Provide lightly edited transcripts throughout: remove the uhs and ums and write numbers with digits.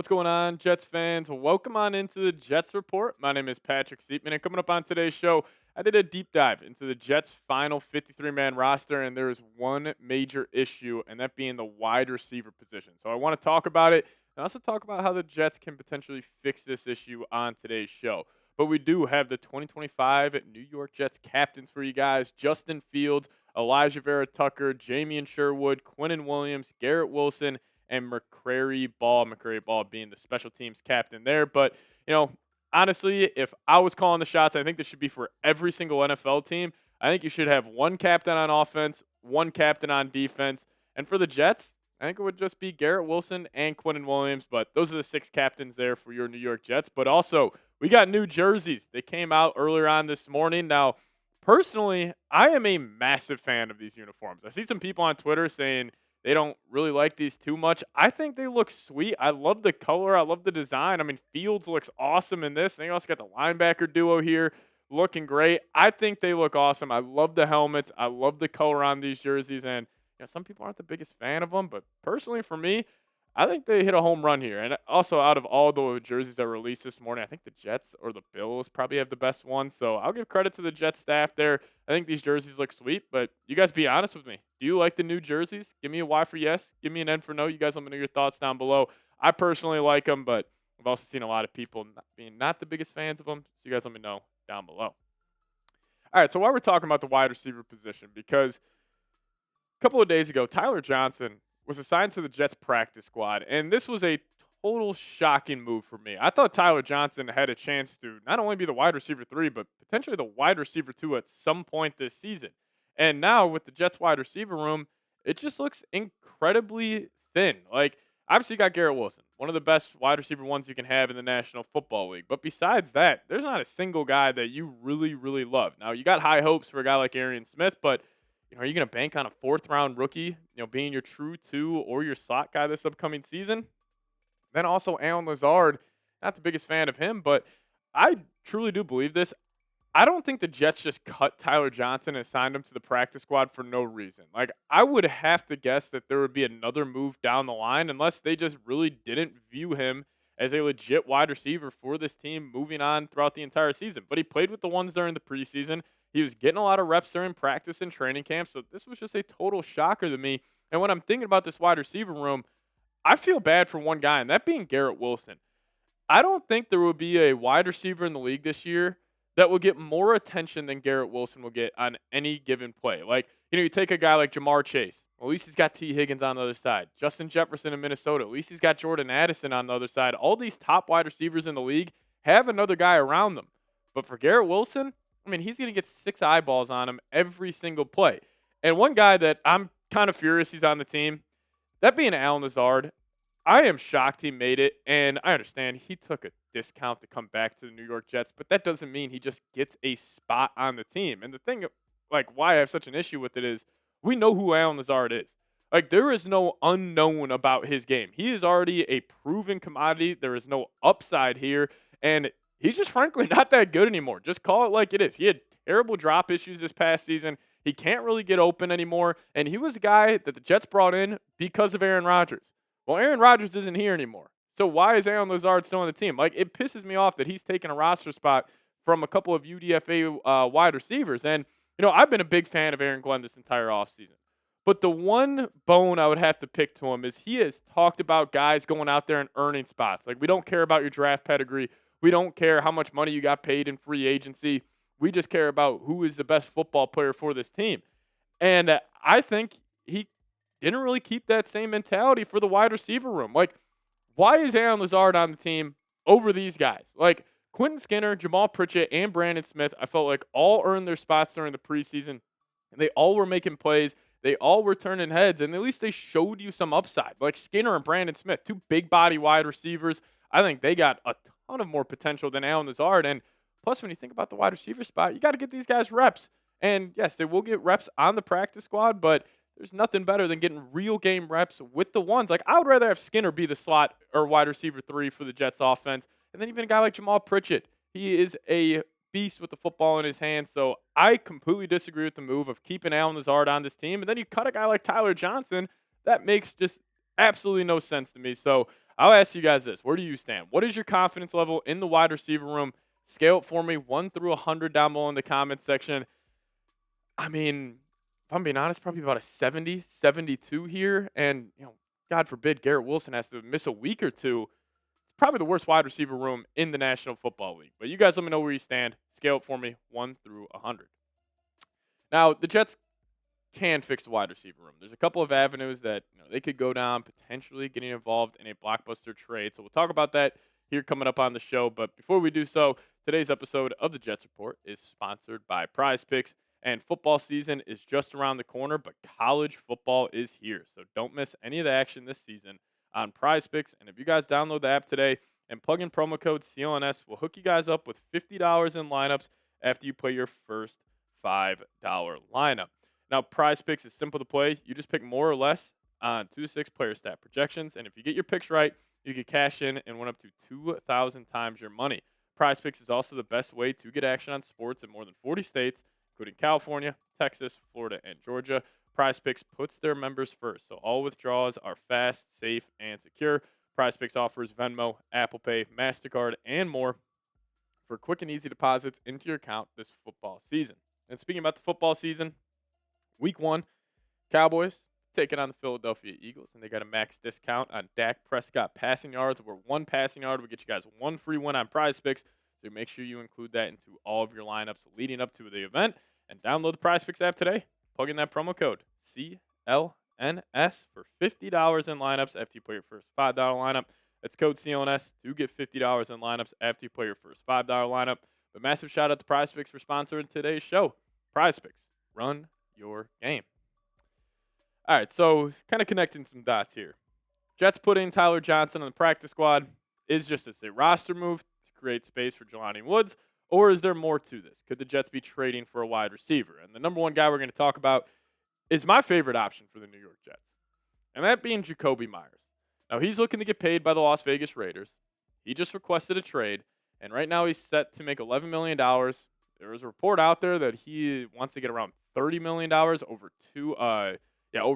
What's going on, Jets fans? Welcome on into the Jets Report. My name is Patrick Siepman, and coming up on today's show, I did a deep dive into the Jets' final 53-man roster, and there is one major issue, and that being the wide receiver position. So I want to talk about it, and also talk about how the Jets can potentially fix this issue on today's show. But we do have the 2025 New York Jets captains for you guys: Justin Fields, Elijah Vera Tucker, Jamie Sherwood, Quinnen Williams, Garrett Wilson, and McCrary Ball being the special teams captain there. But, honestly, if I was calling the shots, I think this should be for every single NFL team. I think you should have one captain on offense, one captain on defense. And for the Jets, I think it would just be Garrett Wilson and Quinnen Williams. But those are the six captains there for your New York Jets. But also, we got new jerseys. They came out earlier on this morning. Now, personally, I am a massive fan of these uniforms. I see some people on Twitter saying they don't really like these too much. I think they look sweet. I love the color. I love the design. I mean, Fields looks awesome in this. They also got the linebacker duo here looking great. I think they look awesome. I love the helmets. I love the color on these jerseys. And some people aren't the biggest fan of them, but personally for me, I think they hit a home run here. And also, out of all the jerseys that were released this morning, I think the Jets or the Bills probably have the best ones. So I'll give credit to the Jets staff there. I think these jerseys look sweet, but you guys be honest with me. Do you like the new jerseys? Give me a Y for yes. Give me an N for no. You guys let me know your thoughts down below. I personally like them, but I've also seen a lot of people not the biggest fans of them. So you guys let me know down below. All right, so while we're talking about the wide receiver position, because a couple of days ago, Tyler Johnson was assigned to the Jets practice squad, and this was a total shocking move for me. I thought Tyler Johnson had a chance to not only be the wide receiver 3, but potentially the wide receiver 2 at some point this season. And now with the Jets wide receiver room, it just looks incredibly thin. Like, obviously you got Garrett Wilson, one of the best wide receiver ones you can have in the National Football League. But besides that, there's not a single guy that you really, really love. Now, you got high hopes for a guy like Arian Smith, but are you going to bank on a fourth-round rookie, being your true 2 or your slot guy this upcoming season? Then also Allen Lazard, not the biggest fan of him, but I truly do believe this. I don't think the Jets just cut Tyler Johnson and signed him to the practice squad for no reason. Like, I would have to guess that there would be another move down the line unless they just really didn't view him as a legit wide receiver for this team moving on throughout the entire season. But he played with the ones during the preseason. He was getting a lot of reps during practice and training camp, so this was just a total shocker to me. And when I'm thinking about this wide receiver room, I feel bad for one guy, and that being Garrett Wilson. I don't think there will be a wide receiver in the league this year that will get more attention than Garrett Wilson will get on any given play. Like, you take a guy like Jamar Chase. Well, at least he's got T. Higgins on the other side. Justin Jefferson in Minnesota. At least he's got Jordan Addison on the other side. All these top wide receivers in the league have another guy around them. But for Garrett Wilson, he's going to get 6 eyeballs on him every single play. And one guy that I'm kind of furious he's on the team, that being Allen Lazard. I am shocked he made it, and I understand he took a discount to come back to the New York Jets, but that doesn't mean he just gets a spot on the team. And the thing, why I have such an issue with it is we know who Allen Lazard is. Like, there is no unknown about his game. He is already a proven commodity. There is no upside here, and he's just frankly not that good anymore. Just call it like it is. He had terrible drop issues this past season. He can't really get open anymore, and he was a guy that the Jets brought in because of Aaron Rodgers. Well, Aaron Rodgers isn't here anymore. So why is Allen Lazard still on the team? Like, it pisses me off that he's taking a roster spot from a couple of UDFA wide receivers. And, I've been a big fan of Aaron Glenn this entire offseason. But the one bone I would have to pick to him is he has talked about guys going out there and earning spots. Like, we don't care about your draft pedigree. We don't care how much money you got paid in free agency. We just care about who is the best football player for this team. And I think he didn't really keep that same mentality for the wide receiver room. Like, why is Allen Lazard on the team over these guys? Like, Quentin Skinner, Jamal Pritchett, and Brandon Smith, I felt like all earned their spots during the preseason. And they all were making plays. They all were turning heads, and at least they showed you some upside. Like Skinner and Brandon Smith, 2 big body wide receivers. I think they got a ton of more potential than Allen Lazard. And plus, when you think about the wide receiver spot, you got to get these guys reps. And yes, they will get reps on the practice squad, but there's nothing better than getting real game reps with the ones. Like, I would rather have Skinner be the slot or wide receiver 3 for the Jets offense. And then even a guy like Jamal Pritchett. He is a beast with the football in his hands. So I completely disagree with the move of keeping Allen Lazard on this team. And then you cut a guy like Tyler Johnson. That makes just absolutely no sense to me. So I'll ask you guys this. Where do you stand? What is your confidence level in the wide receiver room? Scale it for me 1 through 100 down below in the comments section. I mean, if I'm being honest, probably about a 70, 72 here. And, God forbid Garrett Wilson has to miss a week or two. It's probably the worst wide receiver room in the National Football League. But you guys let me know where you stand. Scale it for me 1 through 100. Now, the Jets can fix the wide receiver room. There's a couple of avenues that they could go down, potentially getting involved in a blockbuster trade. So we'll talk about that here coming up on the show. But before we do so, today's episode of the Jets Report is sponsored by PrizePicks. And football season is just around the corner, but college football is here. So don't miss any of the action this season on PrizePicks. And if you guys download the app today and plug in promo code CLNS, we'll hook you guys up with $50 in lineups after you play your first $5 lineup. Now, PrizePicks is simple to play. You just pick more or less on 2 to 6 player stat projections. And if you get your picks right, you can cash in and win up to 2,000 times your money. PrizePicks is also the best way to get action on sports in more than 40 states, including California, Texas, Florida, and Georgia. PrizePicks puts their members first, so all withdrawals are fast, safe, and secure. PrizePicks offers Venmo, Apple Pay, MasterCard, and more for quick and easy deposits into your account this football season. And speaking about the football season, Week 1, Cowboys taking on the Philadelphia Eagles, and they got a max discount on Dak Prescott passing yards, where one passing yard would get you guys one free win on PrizePicks. So make sure you include that into all of your lineups leading up to the event. And download the PrizePicks app today. Plug in that promo code CLNS for $50 in lineups after you play your first $5 lineup. That's code CLNS to get $50 in lineups after you play your first $5 lineup. But massive shout out to PrizePicks for sponsoring today's show. PrizePicks, run your game. All right, so kind of connecting some dots here. Jets putting Tyler Johnson on the practice squad is just a roster move to create space for Jelani Woods, or is there more to this? Could the Jets be trading for a wide receiver? And the number one guy we're going to talk about is my favorite option for the New York Jets, and that being Jakobi Meyers. Now, he's looking to get paid by the Las Vegas Raiders. He just requested a trade, and right now he's set to make $11 million. There was a report out there that he wants to get around $30 million over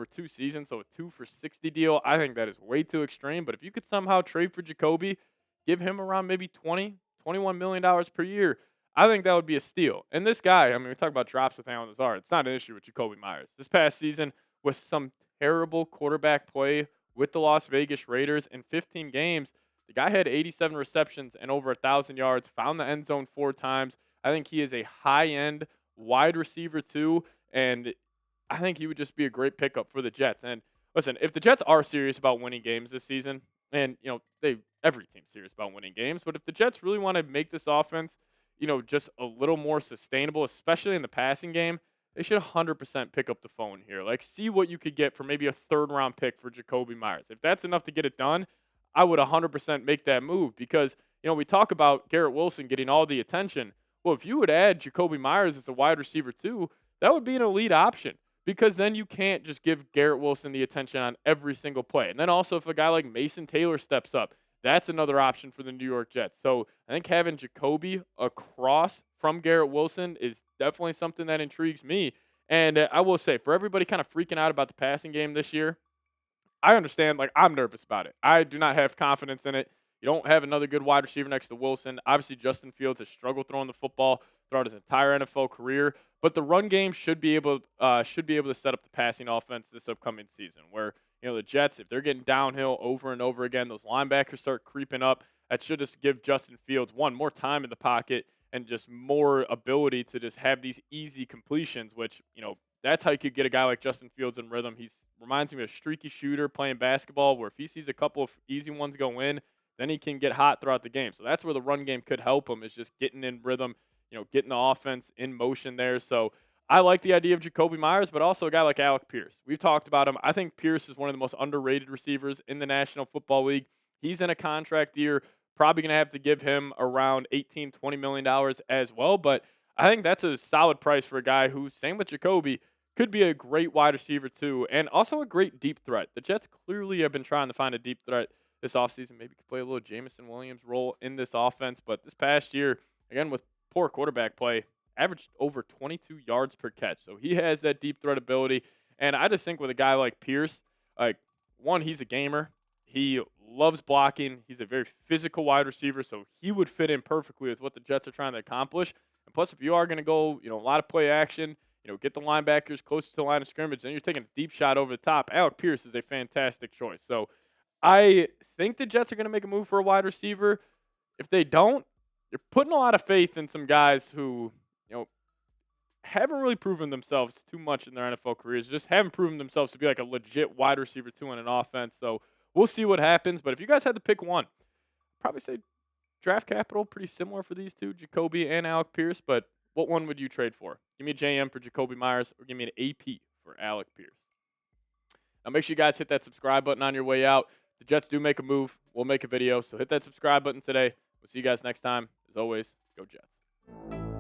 two seasons, so a 2 for $60 deal. I think that is way too extreme, but if you could somehow trade for Jakobi, give him around maybe $21 million per year, I think that would be a steal. And this guy, we talk about drops with Allen Lazard. It's not an issue with Jakobi Meyers. This past season, with some terrible quarterback play with the Las Vegas Raiders in 15 games, the guy had 87 receptions and over 1,000 yards, found the end zone 4 times. I think he is a high-end wide receiver too, and I think he would just be a great pickup for the Jets. And listen, if the Jets are serious about winning games this season, and every team's serious about winning games, but if the Jets really want to make this offense, just a little more sustainable, especially in the passing game, they should 100% pick up the phone here. Like, see what you could get for maybe a 3rd-round pick for Jakobi Meyers. If that's enough to get it done, I would 100% make that move because, we talk about Garrett Wilson getting all the attention. Well, if you would add Jakobi Meyers as a wide receiver too, that would be an elite option because then you can't just give Garrett Wilson the attention on every single play. And then also if a guy like Mason Taylor steps up, that's another option for the New York Jets. So I think having Jakobi across from Garrett Wilson is definitely something that intrigues me. And I will say, for everybody kind of freaking out about the passing game this year, I understand, I'm nervous about it. I do not have confidence in it. You don't have another good wide receiver next to Wilson. Obviously, Justin Fields has struggled throwing the football throughout his entire NFL career, but the run game should be able to set up the passing offense this upcoming season. Where the Jets, if they're getting downhill over and over again, those linebackers start creeping up. That should just give Justin Fields more time in the pocket and just more ability to just have these easy completions. Which that's how you could get a guy like Justin Fields in rhythm. He reminds me of a streaky shooter playing basketball, where if he sees a couple of easy ones go in, then he can get hot throughout the game. So that's where the run game could help him, is just getting in rhythm, getting the offense in motion there. So I like the idea of Jakobi Meyers, but also a guy like Alec Pierce. We've talked about him. I think Pierce is one of the most underrated receivers in the National Football League. He's in a contract year, probably going to have to give him around $18, $20 million as well. But I think that's a solid price for a guy who, same with Jakobi, could be a great wide receiver too, and also a great deep threat. The Jets clearly have been trying to find a deep threat this offseason. Maybe could play a little Jameson Williams role in this offense. But this past year, again, with poor quarterback play, averaged over 22 yards per catch. So he has that deep threat ability. And I just think with a guy like Pierce, one, he's a gamer. He loves blocking. He's a very physical wide receiver, so he would fit in perfectly with what the Jets are trying to accomplish. And plus, if you are going to go, a lot of play action, get the linebackers close to the line of scrimmage, then you're taking a deep shot over the top. Alec Pierce is a fantastic choice. So I think the Jets are going to make a move for a wide receiver. If they don't, you're putting a lot of faith in some guys who, haven't really proven themselves too much in their NFL careers. Just haven't proven themselves to be like a legit wide receiver two in an offense. So we'll see what happens. But if you guys had to pick one, probably say draft capital pretty similar for these two, Jakobi and Alec Pierce. But what one would you trade for? Give me a JM for Jakobi Meyers, or give me an AP for Alec Pierce. Now make sure you guys hit that subscribe button on your way out. The Jets do make a move. We'll make a video. So hit that subscribe button today. We'll see you guys next time. As always, go Jets.